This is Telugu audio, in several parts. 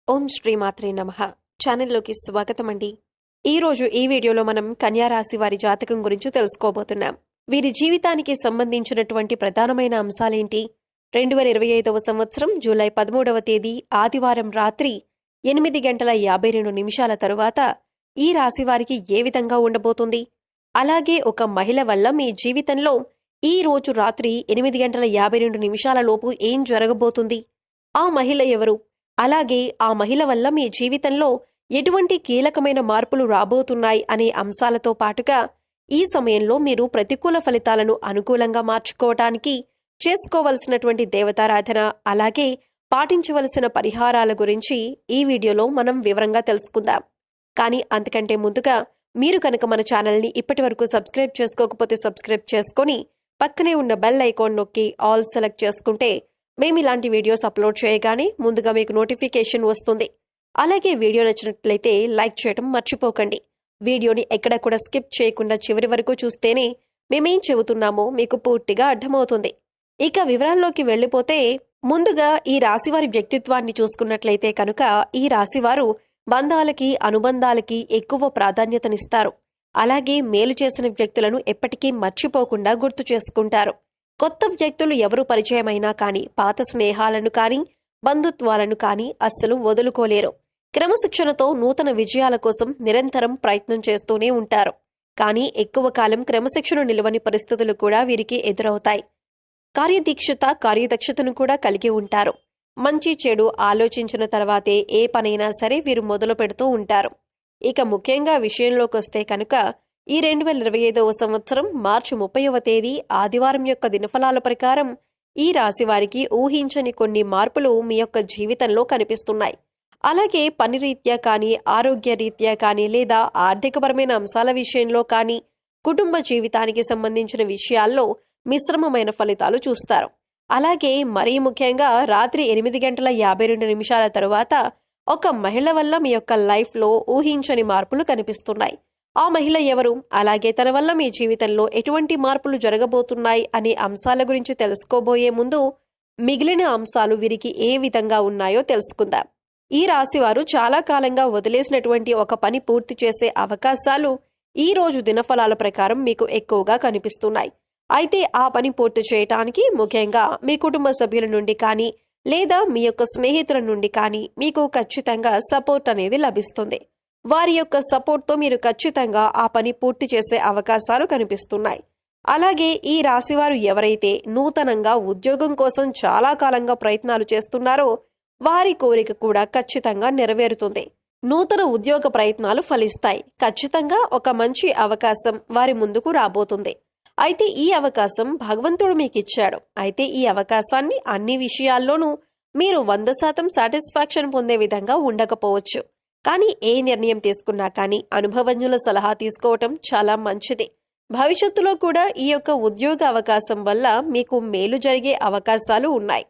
ఓం శ్రీమాత్రే నమః. ఛానల్లోకి స్వాగతం అండి. ఈరోజు ఈ వీడియోలో మనం కన్యా రాశి వారి జాతకం గురించి తెలుసుకోబోతున్నాం. వీరి జీవితానికి సంబంధించినటువంటి ప్రధానమైన అంశాలేంటి? 2025వ సంవత్సరం జూలై 13వ తేదీ ఆదివారం రాత్రి 8:52 తరువాత ఈ రాశి వారికి ఏ విధంగా ఉండబోతుంది? అలాగే ఒక మహిళ వల్ల మీ జీవితంలో ఈ రోజు రాత్రి 8:52 లోపు ఏం జరగబోతుంది? ఆ మహిళ ఎవరు? అలాగే ఆ మహిళ వల్ల మీ జీవితంలో ఎటువంటి కీలకమైన మార్పులు రాబోతున్నాయి అనే అంశాలతో పాటుగా ఈ సమయంలో మీరు ప్రతికూల ఫలితాలను అనుకూలంగా మార్చుకోవటానికి చేసుకోవలసినటువంటి దేవతారాధన, అలాగే పాటించవలసిన పరిహారాల గురించి ఈ వీడియోలో మనం వివరంగా తెలుసుకుందాం. కానీ అంతకంటే ముందుగా మీరు కనుక మన ఛానల్ని ఇప్పటి వరకు సబ్స్క్రైబ్ చేసుకోకపోతే సబ్స్క్రైబ్ చేసుకొని పక్కనే ఉన్న బెల్ ఐకాన్ నొక్కి ఆల్ సెలెక్ట్ చేసుకుంటే మేము ఇలాంటి వీడియోస్ అప్లోడ్ చేయగానే ముందుగా మీకు నోటిఫికేషన్ వస్తుంది. అలాగే వీడియో నచ్చినట్లయితే లైక్ చేయడం మర్చిపోకండి. వీడియోని ఎక్కడ కూడా స్కిప్ చేయకుండా చివరి వరకు చూస్తేనే మేమేం చెబుతున్నామో మీకు పూర్తిగా అర్థమవుతుంది. ఇక వివరాల్లోకి వెళ్ళిపోతే ముందుగా ఈ రాశివారి వ్యక్తిత్వాన్ని చూసుకున్నట్లయితే కనుక ఈ రాశివారు బంధాలకి, అనుబంధాలకి ఎక్కువ ప్రాధాన్యతనిస్తారు. అలాగే మేలు చేసిన వ్యక్తులను ఎప్పటికీ మర్చిపోకుండా గుర్తు చేసుకుంటారు. కొత్త వ్యక్తులు ఎవరు పరిచయమైనా కానీ పాత స్నేహాలను కానీ బంధుత్వాలను కానీ అస్సలు వదులుకోలేరు. క్రమశిక్షణతో నూతన విజయాల కోసం నిరంతరం ప్రయత్నం చేస్తూనే ఉంటారు. కానీ ఎక్కువ కాలం క్రమశిక్షణ నిలవని పరిస్థితులు కూడా వీరికి ఎదురవుతాయి. కార్యదక్షతను కూడా కలిగి ఉంటారు. మంచి చెడు ఆలోచించిన తర్వాతే ఏ పనైనా సరే వీరు మొదలు పెడుతూ ఉంటారు. ఇక ముఖ్యంగా విషయంలోకి వస్తే కనుక ఈ 2025వ సంవత్సరం మార్చి 30వ తేదీ ఆదివారం యొక్క దినఫలాల ప్రకారం ఈ రాశి వారికి ఊహించని కొన్ని మార్పులు మీ యొక్క జీవితంలో కనిపిస్తున్నాయి. అలాగే పని రీత్యా కానీ, ఆరోగ్య రీత్యా కానీ, లేదా ఆర్థికపరమైన అంశాల విషయంలో కానీ, కుటుంబ జీవితానికి సంబంధించిన విషయాల్లో మిశ్రమమైన ఫలితాలు చూస్తారు. అలాగే మరీ ముఖ్యంగా రాత్రి 8:52 తరువాత ఒక మహిళ వల్ల మీ యొక్క లైఫ్లో ఊహించని మార్పులు కనిపిస్తున్నాయి. ఆ మహిళ ఎవరు? అలాగే తన వల్ల మీ జీవితంలో ఎటువంటి మార్పులు జరగబోతున్నాయి అనే అంశాల గురించి తెలుసుకోబోయే ముందు మిగిలిన అంశాలు వీరికి ఏ విధంగా ఉన్నాయో తెలుసుకుందాం. ఈ రాశివారు చాలా కాలంగా వదిలేసినటువంటి ఒక పని పూర్తి చేసే అవకాశాలు ఈ రోజు దినఫలాల ప్రకారం మీకు ఎక్కువగా కనిపిస్తున్నాయి. అయితే ఆ పని పూర్తి చేయటానికి ముఖ్యంగా మీ కుటుంబ సభ్యుల నుండి కానీ, లేదా మీ యొక్క స్నేహితుల నుండి కానీ మీకు ఖచ్చితంగా సపోర్ట్ అనేది లభిస్తుంది. వారి యొక్క సపోర్ట్తో మీరు ఖచ్చితంగా ఆ పని పూర్తి చేసే అవకాశాలు కనిపిస్తున్నాయి. అలాగే ఈ రాశివారు ఎవరైతే నూతనంగా ఉద్యోగం కోసం చాలా కాలంగా ప్రయత్నాలు చేస్తున్నారో వారి కోరిక కూడా ఖచ్చితంగా నెరవేరుతుంది. నూతన ఉద్యోగ ప్రయత్నాలు ఫలిస్తాయి. ఖచ్చితంగా ఒక మంచి అవకాశం వారి ముందుకు రాబోతుంది. అయితే ఈ అవకాశం భగవంతుడు మీకు ఇచ్చాడు. అయితే ఈ అవకాశాన్ని అన్ని విషయాల్లోనూ మీరు 100% సాటిస్ఫాక్షన్ పొందే విధంగా ఉండకపోవచ్చు. కానీ ఏ నిర్ణయం తీసుకున్నా కానీ అనుభవజ్ఞుల సలహా తీసుకోవటం చాలా మంచిది. భవిష్యత్తులో కూడా ఈ యొక్క ఉద్యోగ అవకాశం వల్ల మీకు మేలు జరిగే అవకాశాలు ఉన్నాయి.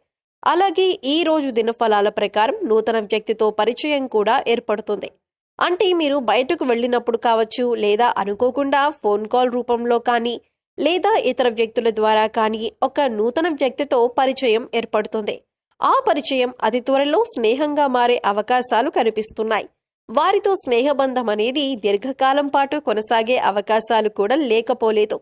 అలాగే ఈ రోజు దినఫలాల ప్రకారం నూతన వ్యక్తితో పరిచయం కూడా ఏర్పడుతుంది. అంటే మీరు బయటకు వెళ్ళినప్పుడు కావచ్చు, లేదా అనుకోకుండా ఫోన్ కాల్ రూపంలో కానీ, లేదా ఇతర వ్యక్తుల ద్వారా కానీ ఒక నూతన వ్యక్తితో పరిచయం ఏర్పడుతుంది. ఆ పరిచయం అతి త్వరలో స్నేహంగా మారే అవకాశాలు కనిపిస్తున్నాయి. వారితో స్నేహబంధం అనేది దీర్ఘకాలం పాటు కొనసాగే అవకాశాలు కూడా లేకపోలేదు.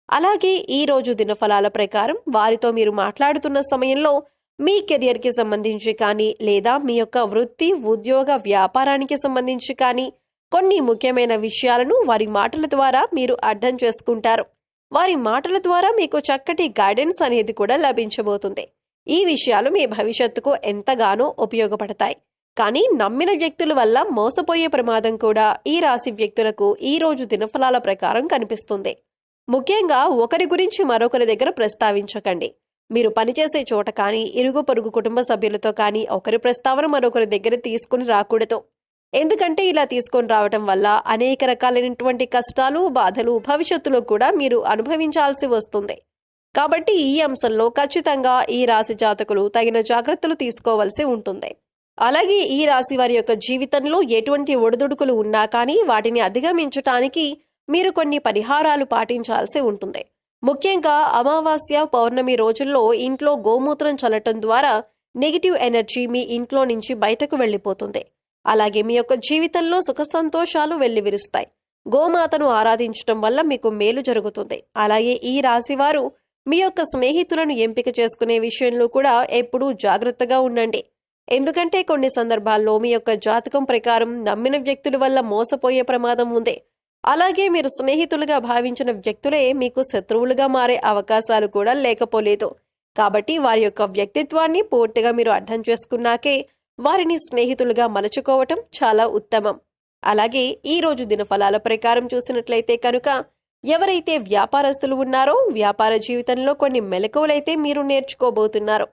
అలాగే ఈ రోజు దినఫలాల ప్రకారం వారితో మీరు మాట్లాడుతున్న సమయంలో మీ కెరియర్కి సంబంధించి కానీ, లేదా మీ యొక్క వృత్తి, ఉద్యోగ, వ్యాపారానికి సంబంధించి కానీ కొన్ని ముఖ్యమైన విషయాలను వారి మాటల ద్వారా మీరు అర్థం చేసుకుంటారు. వారి మాటల ద్వారా మీకు చక్కటి గైడెన్స్ అనేది కూడా లభించబోతుంది. ఈ విషయాలు మీ భవిష్యత్తుకు ఎంతగానో ఉపయోగపడతాయి. కానీ నమ్మిన వ్యక్తుల వల్ల మోసపోయే ప్రమాదం కూడా ఈ రాశి వ్యక్తులకు ఈ రోజు దినఫలాల ప్రకారం కనిపిస్తుంది. ముఖ్యంగా ఒకరి గురించి మరొకరి దగ్గర ప్రస్తావించకండి. మీరు పనిచేసే చోట కానీ, ఇరుగు పొరుగు కుటుంబ సభ్యులతో కానీ ఒకరి ప్రస్తావన మరొకరి దగ్గర తీసుకుని రాకూడదు. ఎందుకంటే ఇలా తీసుకొని రావటం వల్ల అనేక రకాలైనటువంటి కష్టాలు, బాధలు భవిష్యత్తులో కూడా మీరు అనుభవించాల్సి వస్తుంది. కాబట్టి ఈ అంశంలో ఖచ్చితంగా ఈ రాశి జాతకులు తగిన జాగ్రత్తలు తీసుకోవాల్సి ఉంటుంది. అలాగే ఈ రాశి వారి యొక్క జీవితంలో ఎటువంటి ఒడిదుడుకులు ఉన్నా కానీ వాటిని అధిగమించటానికి మీరు కొన్ని పరిహారాలు పాటించాల్సి ఉంటుంది. ముఖ్యంగా అమావాస్య, పౌర్ణమి రోజుల్లో ఇంట్లో గోమూత్రం చల్లటం ద్వారా నెగిటివ్ ఎనర్జీ మీ ఇంట్లో నుంచి బయటకు వెళ్ళిపోతుంది. అలాగే మీ యొక్క జీవితంలో సుఖ సంతోషాలు వెల్లివిరుస్తాయి. గోమాతను ఆరాధించడం వల్ల మీకు మేలు జరుగుతుంది. అలాగే ఈ రాశివారు మీ యొక్క స్నేహితులను ఎంపిక చేసుకునే విషయంలో కూడా ఎప్పుడూ జాగ్రత్తగా ఉండండి. ఎందుకంటే కొన్ని సందర్భాల్లో మీ యొక్క జాతకం ప్రకారం నమ్మిన వ్యక్తుల వల్ల మోసపోయే ప్రమాదం ఉంది. అలాగే మీరు స్నేహితులుగా భావించిన వ్యక్తులే మీకు శత్రువులుగా మారే అవకాశాలు కూడా లేకపోలేదు. కాబట్టి వారి యొక్క వ్యక్తిత్వాన్ని పూర్తిగా మీరు అర్థం చేసుకున్నాకే వారిని స్నేహితులుగా మలుచుకోవటం చాలా ఉత్తమం. అలాగే ఈ రోజు దినఫలాల ప్రకారం చూసినట్లయితే కనుక ఎవరైతే వ్యాపారస్తులు ఉన్నారో వ్యాపార జీవితంలో కొన్ని మెలకువలైతే మీరు నేర్చుకోబోతున్నారు.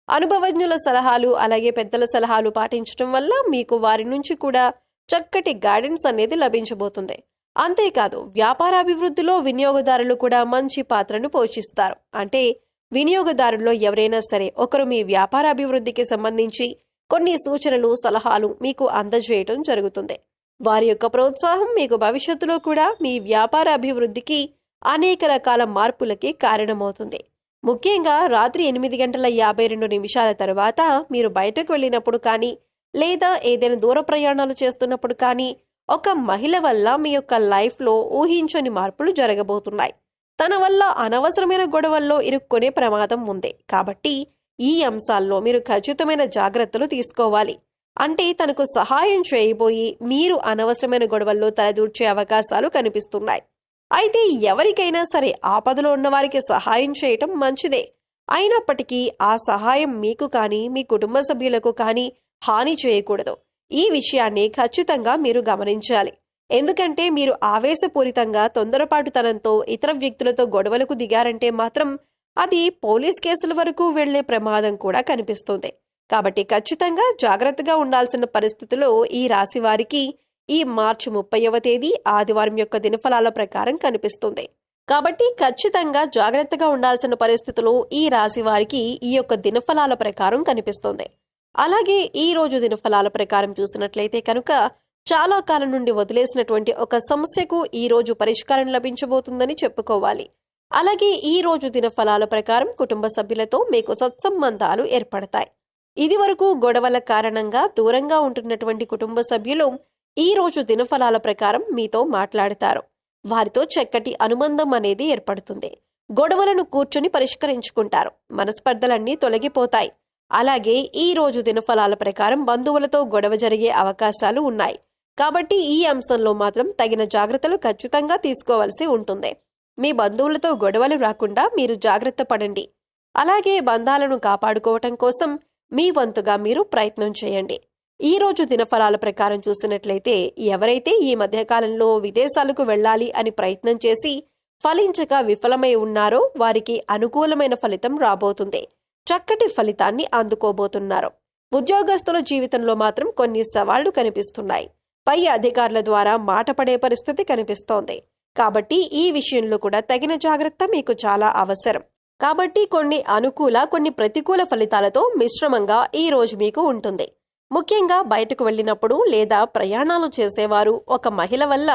అనుభవజ్ఞుల సలహాలు అలాగే పెద్దల సలహాలు పాటించడం వల్ల మీకు వారి నుంచి కూడా చక్కటి గైడెన్స్ అనేది లభించబోతుంది. అంతేకాదు వ్యాపారాభివృద్ధిలో వినియోగదారులు కూడా మంచి పాత్రను పోషిస్తారు. అంటే వినియోగదారుల్లో ఎవరైనా సరే ఒకరు మీ వ్యాపార అభివృద్ధికి సంబంధించి కొన్ని సూచనలు సలహాలు మీకు అందజేయటం జరుగుతుంది. వారి యొక్క ప్రోత్సాహం మీకు భవిష్యత్తులో కూడా మీ వ్యాపార అభివృద్ధికి అనేక రకాల మార్పులకి కారణమవుతుంది. ముఖ్యంగా రాత్రి 8:52 తర్వాత మీరు బయటకు వెళ్ళినప్పుడు కానీ లేదా ఏదైనా దూర ప్రయాణాలు చేస్తున్నప్పుడు కానీ ఒక మహిళ వల్ల మీ యొక్క లైఫ్లో ఊహించని మార్పులు జరగబోతున్నాయి. తన వల్ల అనవసరమైన గొడవల్లో ఇరుక్కునే ప్రమాదం ఉంది. కాబట్టి ఈ అంశాల్లో మీరు ఖచ్చితమైన జాగ్రత్తలు తీసుకోవాలి. అంటే తనకు సహాయం చేయబోయి మీరు అనవసరమైన గొడవల్లో తలదూర్చే అవకాశాలు కనిపిస్తున్నాయి. అయితే ఎవరికైనా సరే ఆపదలో ఉన్నవారికి సహాయం చేయటం మంచిదే. అయినప్పటికీ ఆ సహాయం మీకు కానీ మీ కుటుంబ సభ్యులకు కానీ హాని చేయకూడదు. ఈ విషయాన్ని ఖచ్చితంగా మీరు గమనించాలి. ఎందుకంటే మీరు ఆవేశపూరితంగా తొందరపాటుతనంతో ఇతర వ్యక్తులతో గొడవలకు దిగారంటే మాత్రం అది పోలీస్ కేసుల వరకు వెళ్లే ప్రమాదం కూడా కనిపిస్తుంది. కాబట్టి ఖచ్చితంగా జాగ్రత్తగా ఉండాల్సిన పరిస్థితిలో ఈ రాశి వారికి ఈ మార్చి 30వ తేదీ ఆదివారం యొక్క దినఫలాల ప్రకారం కనిపిస్తుంది. కాబట్టి ఖచ్చితంగా జాగ్రత్తగా ఉండాల్సిన పరిస్థితిలో ఈ రాశి వారికి ఈ యొక్క దినఫలాల ప్రకారం కనిపిస్తుంది. అలాగే ఈ రోజు దినఫలాల ప్రకారం చూసినట్లయితే కనుక చాలా కాలం నుండి వదిలేసినటువంటి ఒక సమస్యకు ఈ రోజు పరిష్కారం లభించబోతుందని చెప్పుకోవాలి. అలాగే ఈ రోజు దినఫలాల ప్రకారం కుటుంబ సభ్యులతో మీకు సత్సంబంధాలు ఏర్పడతాయి. ఇది వరకు గొడవల కారణంగా దూరంగా ఉంటున్నటువంటి కుటుంబ సభ్యులు ఈ రోజు దినఫలాల ప్రకారం మీతో మాట్లాడతారు. వారితో చక్కటి అనుబంధం అనేది ఏర్పడుతుంది. గొడవలను కూర్చొని పరిష్కరించుకుంటారు. మనస్పర్ధలన్నీ తొలగిపోతాయి. అలాగే ఈ రోజు దినఫలాల ప్రకారం బంధువులతో గొడవ జరిగే అవకాశాలు ఉన్నాయి. కాబట్టి ఈ అంశంలో మాత్రం తగిన జాగ్రత్తలు ఖచ్చితంగా తీసుకోవాల్సి ఉంటుంది. మీ బంధువులతో గొడవలు రాకుండా మీరు జాగ్రత్త పడండి. అలాగే బంధాలను కాపాడుకోవటం కోసం మీ వంతుగా మీరు ప్రయత్నం చేయండి. ఈ రోజు దినఫలాల ప్రకారం చూసినట్లయితే ఎవరైతే ఈ మధ్యకాలంలో విదేశాలకు వెళ్ళాలి అని ప్రయత్నం చేసి ఫలించక విఫలమై ఉన్నారో వారికి అనుకూలమైన ఫలితం రాబోతుంది. చక్కటి ఫలితాన్ని అందుకోబోతున్నారు. ఉద్యోగస్తుల జీవితంలో మాత్రం కొన్ని సవాళ్లు కనిపిస్తున్నాయి. పై అధికారుల ద్వారా మాట పడే పరిస్థితి కనిపిస్తోంది. కాబట్టి ఈ విషయంలో కూడా తగిన జాగ్రత్త మీకు చాలా అవసరం. కాబట్టి కొన్ని అనుకూల కొన్ని ప్రతికూల ఫలితాలతో మిశ్రమంగా ఈ రోజు మీకు ఉంటుంది. ముఖ్యంగా బయటకు వెళ్ళినప్పుడు లేదా ప్రయాణాలు చేసేవారు ఒక మహిళ వల్ల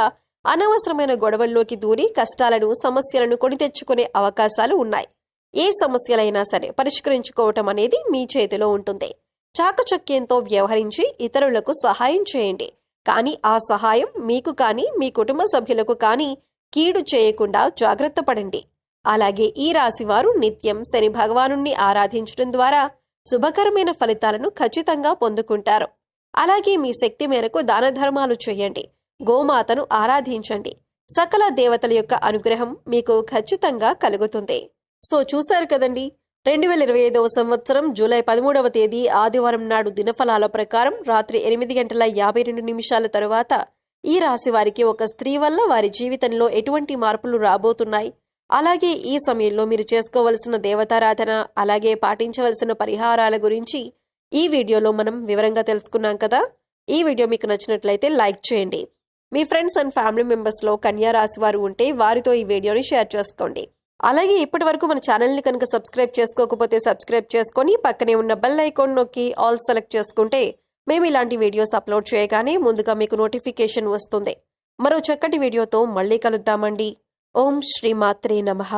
అనవసరమైన గొడవల్లోకి దూరి కష్టాలను సమస్యలను కొని తెచ్చుకునే అవకాశాలు ఉన్నాయి. ఏ సమస్యలైనా సరే పరిష్కరించుకోవటం అనేది మీ చేతిలో ఉంటుంది. చాకచక్యంతో వ్యవహరించి ఇతరులకు సహాయం చేయండి. కానీ ఆ సహాయం మీకు కానీ మీ కుటుంబ సభ్యులకు కానీ కీడు చేయకుండా జాగ్రత్త పడండి. అలాగే ఈ రాశివారు నిత్యం శని భగవానుణ్ణి ఆరాధించడం ద్వారా శుభకరమైన ఫలితాలను ఖచ్చితంగా పొందుకుంటారు. అలాగే మీ శక్తి మేరకు దాన ధర్మాలు చేయండి. గోమాతను ఆరాధించండి. సకల దేవతల యొక్క అనుగ్రహం మీకు ఖచ్చితంగా కలుగుతుంది. సో చూశారు కదండి, 2025వ సంవత్సరం జూలై 13వ తేదీ ఆదివారం నాడు దినఫలాల ప్రకారం రాత్రి 8:52 తరువాత ఈ రాశి వారికి ఒక స్త్రీ వల్ల వారి జీవితంలో ఎటువంటి మార్పులు రాబోతున్నాయి, అలాగే ఈ సమయంలో మీరు చేసుకోవలసిన దేవతారాధన అలాగే పాటించవలసిన పరిహారాల గురించి ఈ వీడియోలో మనం వివరంగా తెలుసుకున్నాం కదా. ఈ వీడియో మీకు నచ్చినట్లయితే లైక్ చేయండి. మీ ఫ్రెండ్స్ అండ్ ఫ్యామిలీ మెంబర్స్లో కన్యా రాశి వారు ఉంటే వారితో ఈ వీడియోని షేర్ చేసుకోండి. అలాగే ఇప్పటి వరకు మన ఛానల్ని కనుక సబ్స్క్రైబ్ చేసుకోకపోతే సబ్స్క్రైబ్ చేసుకొని పక్కనే ఉన్న బెల్ ఐకాన్ నొక్కి ఆల్ సెలెక్ట్ చేసుకుంటే మేము ఇలాంటి వీడియోస్ అప్లోడ్ చేయగానే ముందుగా మీకు నోటిఫికేషన్ వస్తుంది. మరో చక్కటి వీడియోతో మళ్ళీ కలుద్దామండి. ఓం శ్రీ మాత్రే నమః.